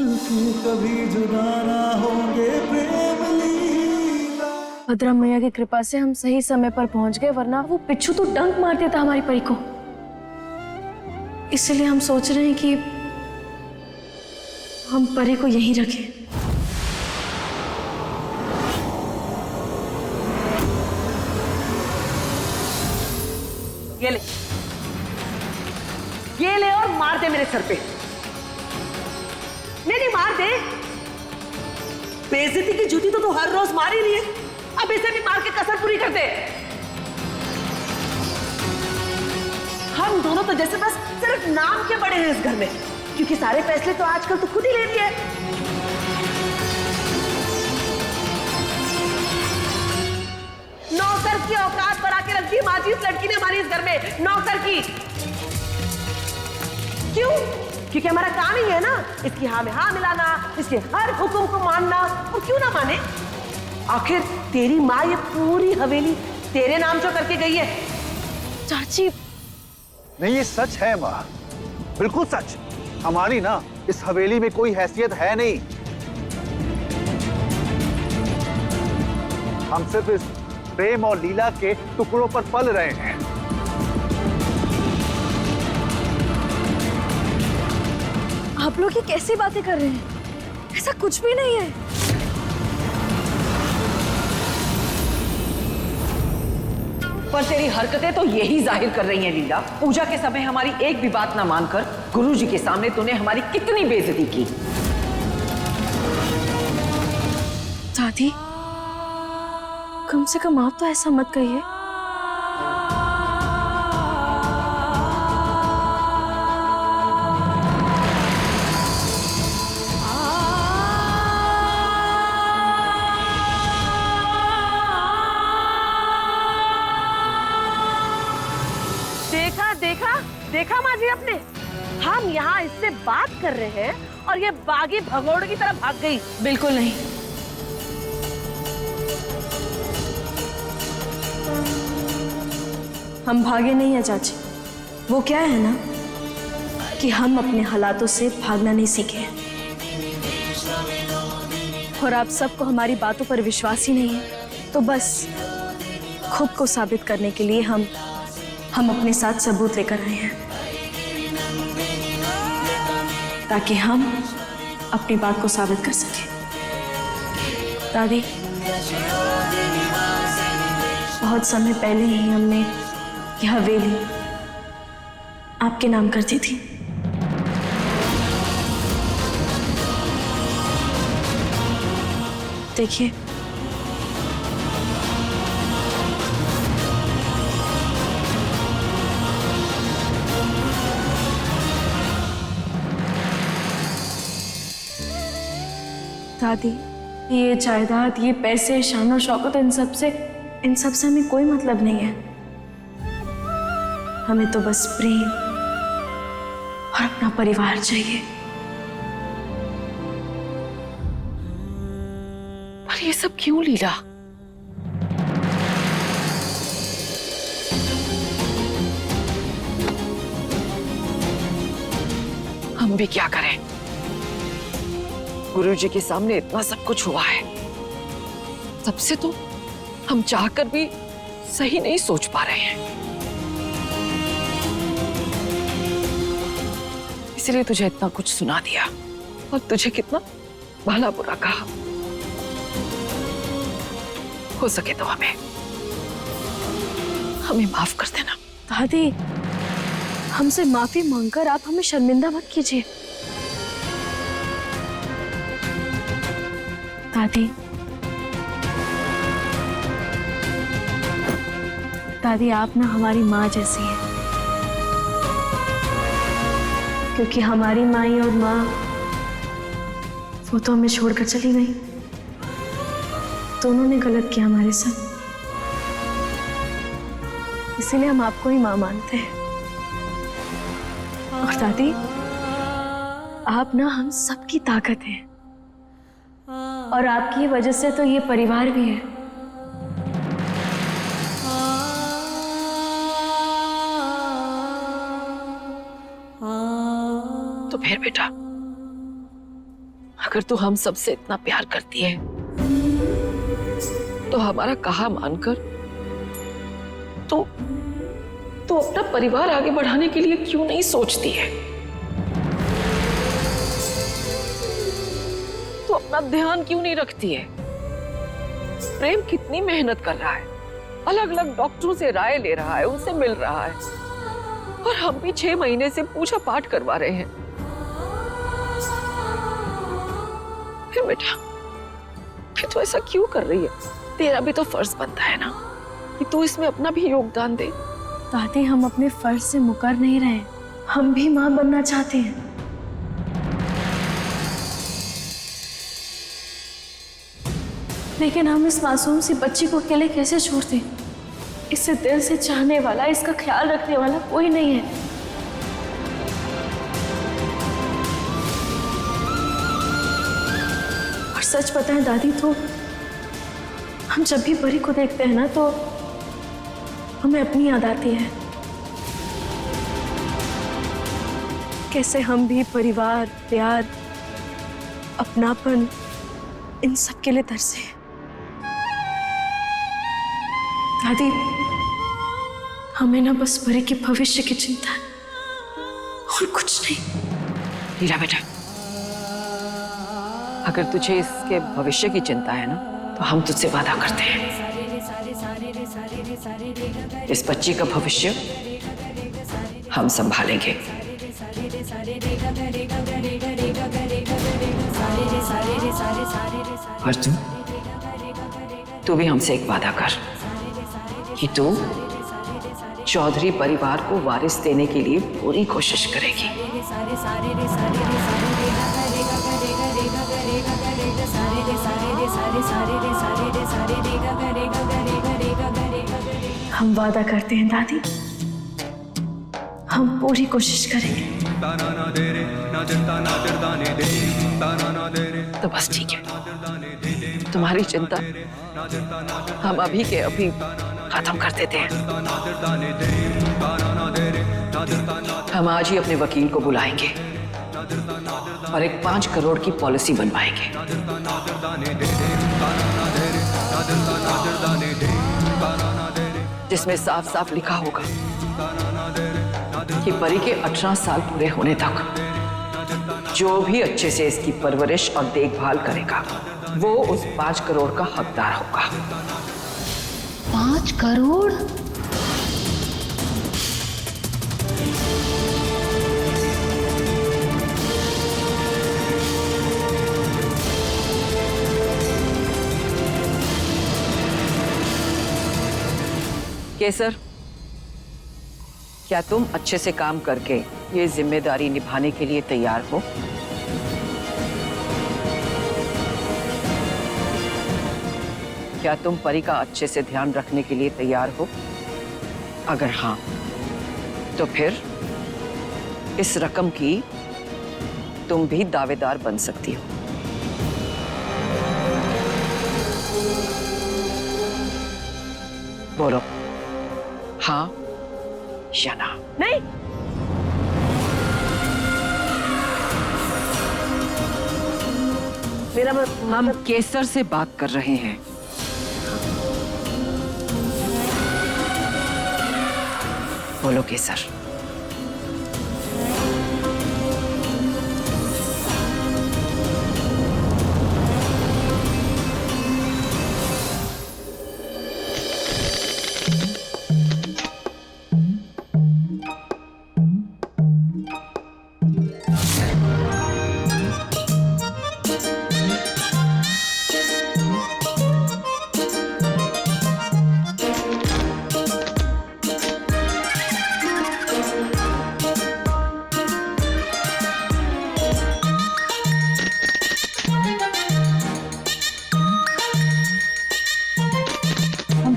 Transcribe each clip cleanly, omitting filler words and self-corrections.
मिलके कभी जुदा ना होंगे प्रेम लीला। भद्रा मैया की कृपा से हम सही समय पर पहुंच गए, वरना वो पिच्छू तो डंक मार देता हमारी परी को। इसलिए हम सोच रहे हैं कि हम परी को यहीं रखें। ये ले और मार दे मेरे सर पे। नहीं मार दे। बेइज्जती की जूती तो तू हर रोज मार ही रही है, अब इसे भी मार के कसर पूरी कर दे। हम दोनों तो जैसे बस सिर्फ नाम के बड़े हैं इस घर में, क्योंकि सारे फैसले तो आजकल तो खुद ही ले रही है। नौकर की औकात पर आके रख दी माजी इस लड़की ने हमारी इस घर में, नौकर की। क्यों? क्योंकि हमारा काम ही है ना इसकी हाँ में हाँ मिलाना, इसके हर हुक्म को मानना। और क्यों ना माने, आखिर तेरी माँ ये पूरी हवेली तेरे नाम जो करके गई है। चाची नहीं, ये सच है माँ, बिल्कुल सच। हमारी ना इस हवेली में कोई हैसियत है नहीं। हम सिर्फ इस प्रेम और लीला के टुकड़ों पर पल रहे हैं। आप लोग ये कैसी बातें कर रहे हैं? ऐसा कुछ भी नहीं है। पर तेरी हरकतें तो यही जाहिर कर रही हैं लीला। पूजा के समय हमारी एक भी बात ना मानकर गुरुजी के सामने तूने हमारी कितनी बेइज्जती की। दादी, कम से कम आप तो ऐसा मत कहिए। देखा देखा देखा माँ जी अपने, हम यहाँ इससे बात कर रहे हैं और ये बागी भगोड़ की तरफ भाग गई। बिल्कुल नहीं। हम भागे नहीं है चाची। वो क्या है ना कि हम अपने हालातों से भागना नहीं सीखे हैं, और आप सबको हमारी बातों पर विश्वास ही नहीं है, तो बस खुद को साबित करने के लिए हम अपने साथ सबूत लेकर आए हैं, ताकि हम अपनी बात को साबित कर सकें। दादी, बहुत समय पहले ही हमने यह हवेली आपके नाम कर दी थी। देखिए, दादी, ये जायदाद, ये पैसे, शान और शौकत, इन सब से हमें कोई मतलब नहीं है। हमें तो बस प्रेम और अपना परिवार चाहिए। पर ये सब क्यों लीला? हम भी क्या करें? गुरुजी के सामने इतना सब कुछ हुआ है, तब से तो हम चाहकर भी सही नहीं सोच पा रहे हैं। इसलिए तुझे इतना कुछ सुना दिया और तुझे कितना भला बुरा कहा। हो सके तो हमें माफ कर देना। दादी, हमसे माफी मांगकर आप हमें शर्मिंदा मत कीजिए। दादी, आप ना हमारी माँ जैसी हैं, क्योंकि हमारी माई और माँ वो तो हमें छोड़कर चली गई। दोनों ने गलत किया हमारे साथ, इसीलिए हम आपको ही माँ मानते हैं। और दादी, आप ना हम सबकी ताकत हैं, और आपकी वजह से तो ये परिवार भी है। तो फिर बेटा, अगर तू हम सबसे इतना प्यार करती है तो हमारा कहा मानकर तो अपना परिवार आगे बढ़ाने के लिए क्यों नहीं सोचती है? तो अपना ध्यान क्यों नहीं रखती है? प्रेम कितनी मेहनत कर रहा है, अलग अलग डॉक्टरों से राय ले रहा है, उनसे मिल रहा है, और हम भी 6 महीने से पूजा पाठ करवा रहे हैं। फिर बेटा, फिर तू ऐसा क्यों कर रही है? तेरा भी तो फर्ज बनता है ना कि तू इसमें अपना भी योगदान दे। दादी, हम अपने फर्ज से मुकर नहीं रहे, हम भी मां बनना चाहते हैं। लेकिन हम इस मासूम सी बच्ची को अकेले कैसे छोड़ दें? इसे दिल से चाहने वाला, इसका ख्याल रखने वाला कोई नहीं है। और सच बताएं दादी, तो हम जब भी परी को देखते हैं ना, तो हमें अपनी याद आती है। कैसे हम भी परिवार, प्यार, अपनापन, इन सब के लिए तरसे हैं। दादी, हमें ना बस परी के भविष्य की चिंता है और कुछ नहीं। हीरा बेटा, अगर तुझे इसके भविष्य की चिंता है ना, तो हम तुझसे वादा करते हैं, इस बच्ची का भविष्य हम संभालेंगे। और तू भी हमसे एक वादा कर कि तू चौधरी परिवार को वारिस देने के लिए पूरी कोशिश करेगी। हम वादा करते हैं दादी, हम पूरी कोशिश करेंगे। तो बस ठीक है, तुम्हारी चिंता हम अभी के अभी खत्म कर देते हैं। हम आज ही अपने वकील को बुलाएंगे और एक 5 करोड़ की पॉलिसी बनवाएंगे। जिसमें साफ साफ लिखा होगा कि परी के 18 साल पूरे होने तक जो भी अच्छे से इसकी परवरिश और देखभाल करेगा, वो उस 5 करोड़ का हकदार होगा। 5 करोड़? केसर, क्या तुम अच्छे से काम करके ये जिम्मेदारी निभाने के लिए तैयार हो? क्या तुम परी का अच्छे से ध्यान रखने के लिए तैयार हो? अगर हाँ, तो फिर इस रकम की तुम भी दावेदार बन सकती हो। बोलो, हाँ या ना? नहीं, मेरा हम केसर से बात कर रहे हैं। बोलो केसर।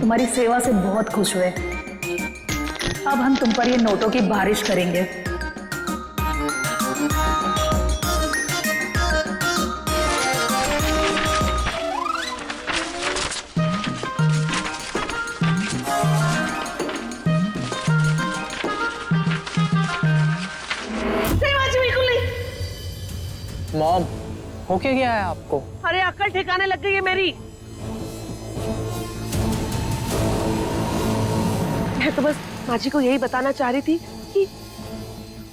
तुम्हारी सेवा से बहुत खुश हुए। अब हम तुम पर ये नोटों की बारिश करेंगे। बिल्कुल नहीं। मॉम, हो क्या गया है आपको? अरे अक्ल ठिकाने लग गई है मेरी। मैं तो बस माँ जी को यही बताना चाह रही थी कि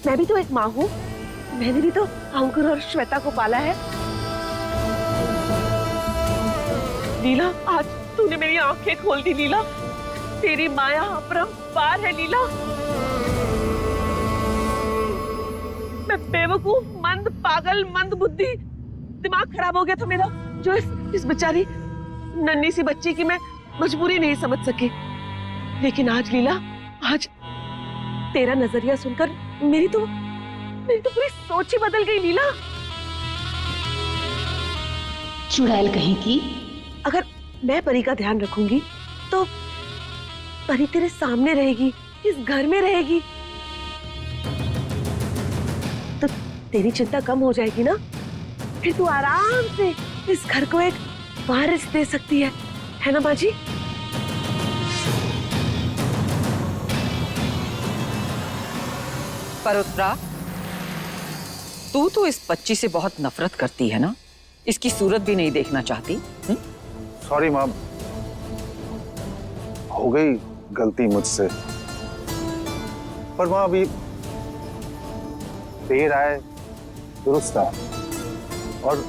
मैं भी तो एक माँ हूँ। मैंने भी तो अंकुर और श्वेता को पाला है। लीला, आज तूने मेरी आंखें खोल दी लीला। तेरी माया अपरंपार है लीला। मैं बेवकूफ, मंद, पागल, मंद बुद्धि, दिमाग खराब हो गया था मेरा, जो इस बेचारी नन्ही सी बच्ची की मैं मजबूरी नहीं समझ सकी। लेकिन आज लीला, आज तेरा नजरिया सुनकर मेरी तो पूरी सोच ही बदल गई लीला। चुड़ैल कहीं की। अगर मैं परी का ध्यान रखूंगी तो परी तेरे सामने रहेगी, इस घर में रहेगी, तो तेरी चिंता कम हो जाएगी ना। फिर तू आराम से इस घर को एक वारिस दे सकती है ना बाजी? पर उत्तरा, तू तो इस बच्ची से बहुत नफरत करती है ना? इसकी सूरत भी नहीं देखना चाहती? सॉरी माँ, हो गई गलती मुझसे। पर माँ, अभी देर आए दुरुस्त आए, और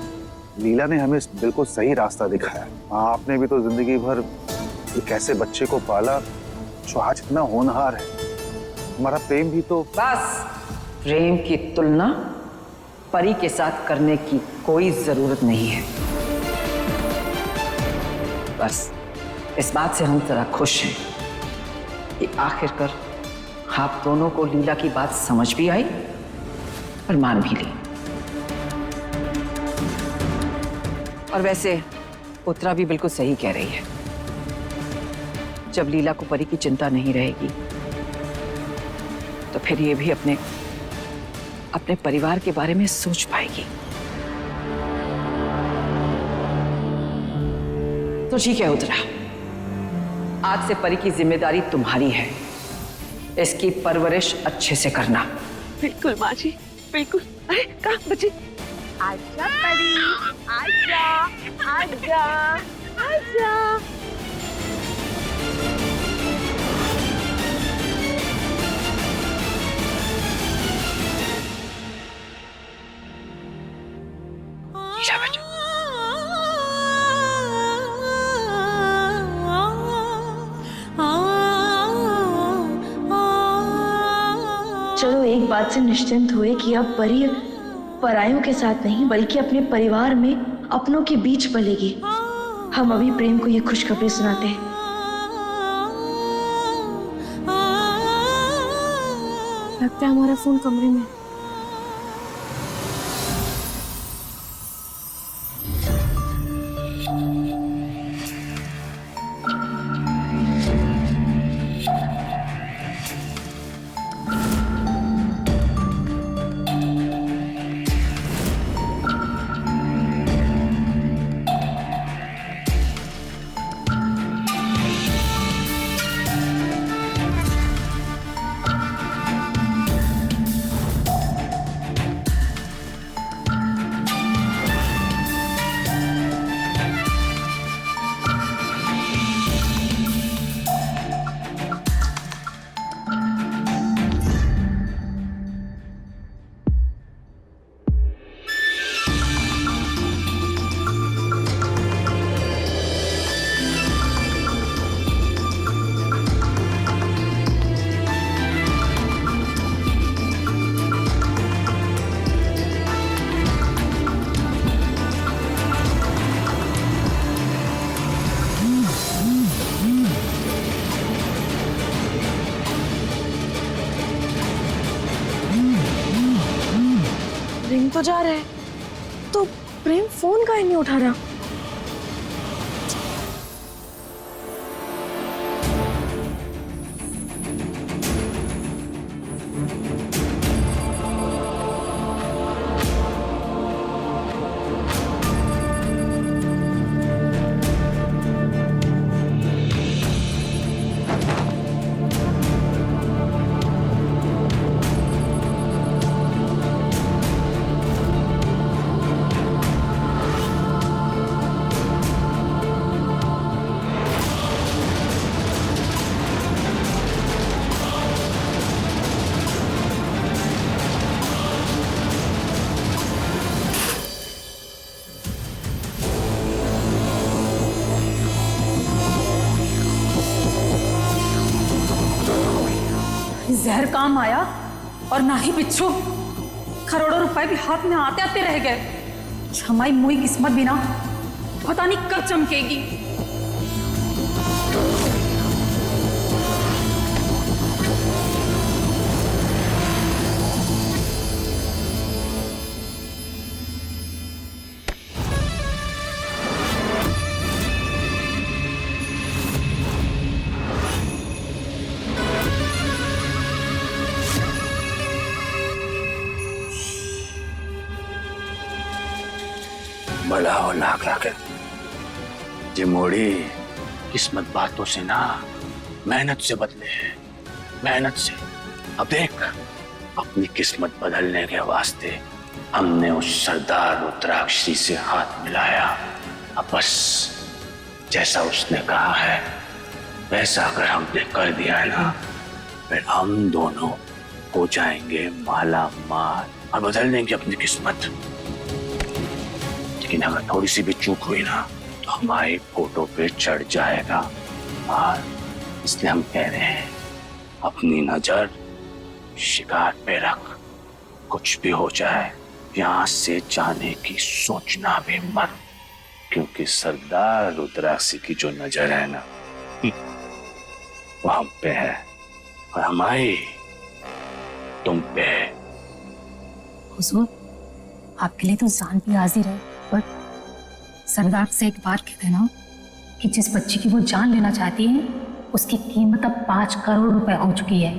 लीला ने हमें बिल्कुल सही रास्ता दिखाया। माँ, आपने भी तो जिंदगी भर एक ऐसे बच्चे को पाला जो आज इतना होनहार है। हमारा प्रेम भी तो। बस, प्रेम की तुलना परी के साथ करने की कोई जरूरत नहीं है। बस इस बात से हम जरा खुश हैं कि आखिरकार आप दोनों को लीला की बात समझ भी आई और मान भी ली। और वैसे उत्तरा भी बिल्कुल सही कह रही है। जब लीला को परी की चिंता नहीं रहेगी तो फिर ये भी अपने परिवार के बारे में सोच पाएगी। तो ठीक है उत्तरा, आज से परी की जिम्मेदारी तुम्हारी है। इसकी परवरिश अच्छे से करना। बिल्कुल माँ जी, बिल्कुल। अरे कहाँ बच्ची? आजा परी, आजा, आजा, आजा। लीला बेटा, चलो एक बात से निश्चिंत हुए कि अब परी परायों के साथ नहीं बल्कि अपने परिवार में अपनों के बीच पलेगी। हम अभी प्रेम को ये खुशखबरी सुनाते हैं। लगता है हमारा फोन कमरे में। रिंग तो जा रहा है, तो प्रेम फोन काहे नहीं उठा रहा? जहर काम आया और ना ही बिच्छू। करोड़ों रुपए भी हाथ में आते आते रह गए। हमारी मुई किस्मत भी ना पता नहीं कब चमकेगी। भला हो लाख लाख जे मोड़ी किस्मत बातों से ना मेहनत से बदले है, मेहनत से। अब देख, अपनी किस्मत बदलने के वास्ते हमने उस सरदार रुद्राक्षी से हाथ मिलाया। अब बस जैसा उसने कहा है वैसा अगर हमने कर दिया है ना, फिर हम दोनों हो जाएंगे माला माल और बदल देंगे अपनी किस्मत। लेकिन अगर थोड़ी सी भी चूक हुई ना तो हमारी फोटो पे चढ़ जाएगा। और इसलिए हम कह रहे हैं अपनी नजर शिकार पे रख, कुछ भी हो जाए यहाँ से जाने की सोचना भी मत, क्योंकि सरदार रुद्राक्षी की जो नजर है ना वो हम पे है और हमारी तुम पे है। हुजूर, आपके लिए तो जान भी हाजिर है, पर सरदार से एक बार कह देना कि जिस बच्ची की वो जान लेना चाहती है उसकी कीमत अब 5 करोड़ रुपए हो चुकी है।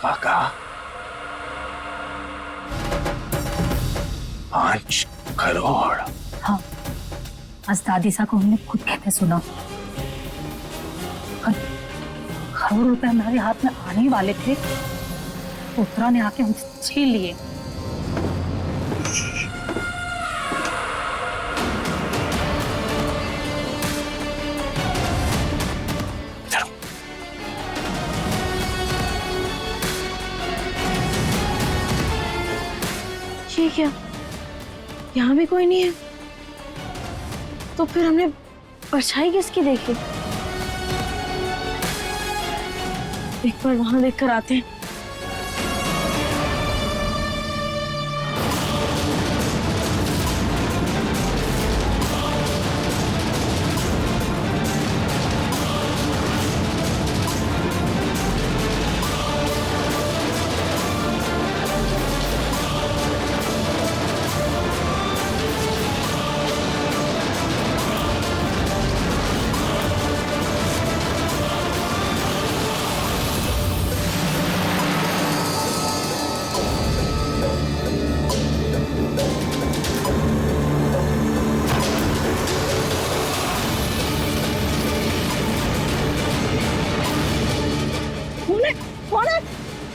काका 5 करोड़? हाँ, आज दादीसा को हमने खुद कहते सुना। करोड़ रुपए हमारे हाथ में आने वाले थे, पुत्रा ने आके हमसे छीन लिए। ये क्या, यहाँ भी कोई नहीं है? तो फिर हमने परछाई किसकी देखी? एक बार वहां देखकर आते हैं।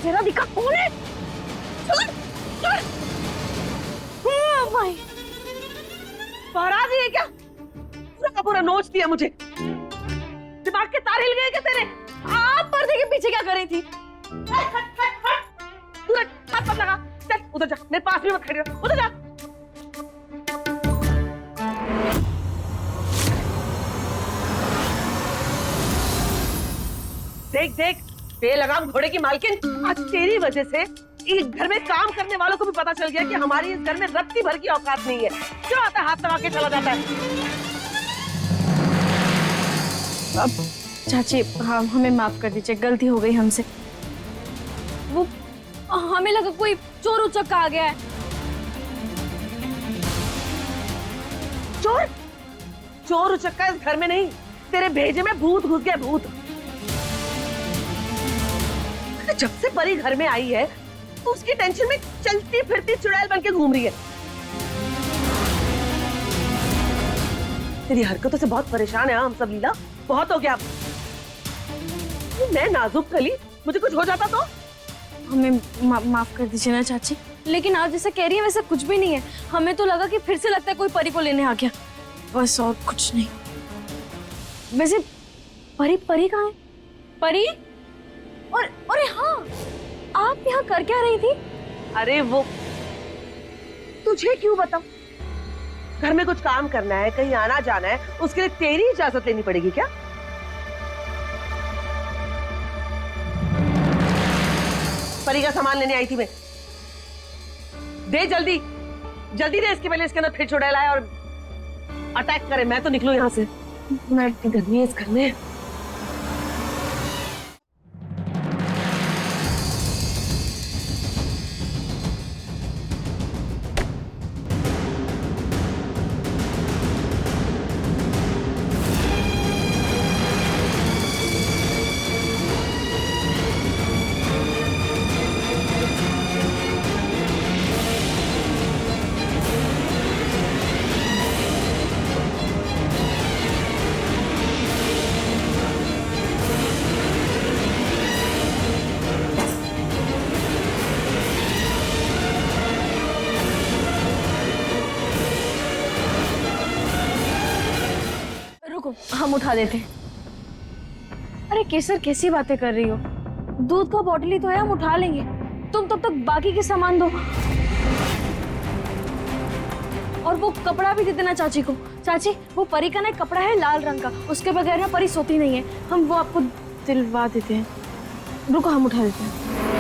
तेरा दिखा कौन है? भाई महाराज ये क्या? पूरा का पूरा नोच दिया मुझे। दिमाग के तार हिल गए क्या तेरे? आप पर्दे के पीछे क्या कर रही थी? पूरा हाथ मत लगा। चल उधर जा, मेरे पास भी मत खड़ी रह। उधर जा। देख देख, बेलगाम घोड़े की मालकिन, आज तेरी वजह से इस घर में काम करने वालों को भी पता चल गया कि हमारी इस घर में रत्ती भर की औकात नहीं है। क्यों आता है हाथ लगा के चला जाता है? अब चाची, हमें माफ कर दीजिए, गलती हो गई हमसे। वो हमें लगा कोई चोर उचक्का आ गया है। चोर? चोर उचक्का इस घर में नहीं, तेरे भेजे में भूत घुस गया, भूत। जब से परी घर में आई है तो उसकी टेंशन में चलती फिरती चुड़ैल बन के घूम रही है। तेरी हरकतों से बहुत परेशान है हम सब लीला, बहुत हो गया। मैं नाजुक कली, मुझे कुछ हो जाता तो? हमें माफ कर दीजिए ना चाची, लेकिन आप जैसा कह रही है वैसा कुछ भी नहीं है। हमें तो लगा कि फिर से लगता है कोई परी को लेने आ गया, बस और कुछ नहीं। वैसे परी कहाँ है? परी? और अरे हाँ, आप यहाँ कर क्या रही थी? अरे वो तुझे क्यों बताऊं? घर में कुछ काम करना है, कहीं आना जाना है, उसके लिए तेरी इजाजत लेनी पड़ेगी क्या? परी का सामान लेने आई थी मैं। दे जल्दी, जल्दी दे, इसके पहले इसके अंदर फिर चुड़ैल आए और अटैक करे। मैं तो निकलूं यहाँ से, मैं इतनी गर्मी है इस घर में। रुको, हम उठा देते हैं। अरे केसर, कैसी बातें कर रही हो? दूध का बॉटल ही तो है, हम उठा लेंगे। तुम तब तक बाकी के सामान दो और वो कपड़ा भी दे देना चाची को। चाची, वो परी का ना एक कपड़ा है लाल रंग का, उसके बगैर ना परी सोती नहीं है। हम वो आपको दिलवा देते हैं। रुको, हम उठा देते हैं।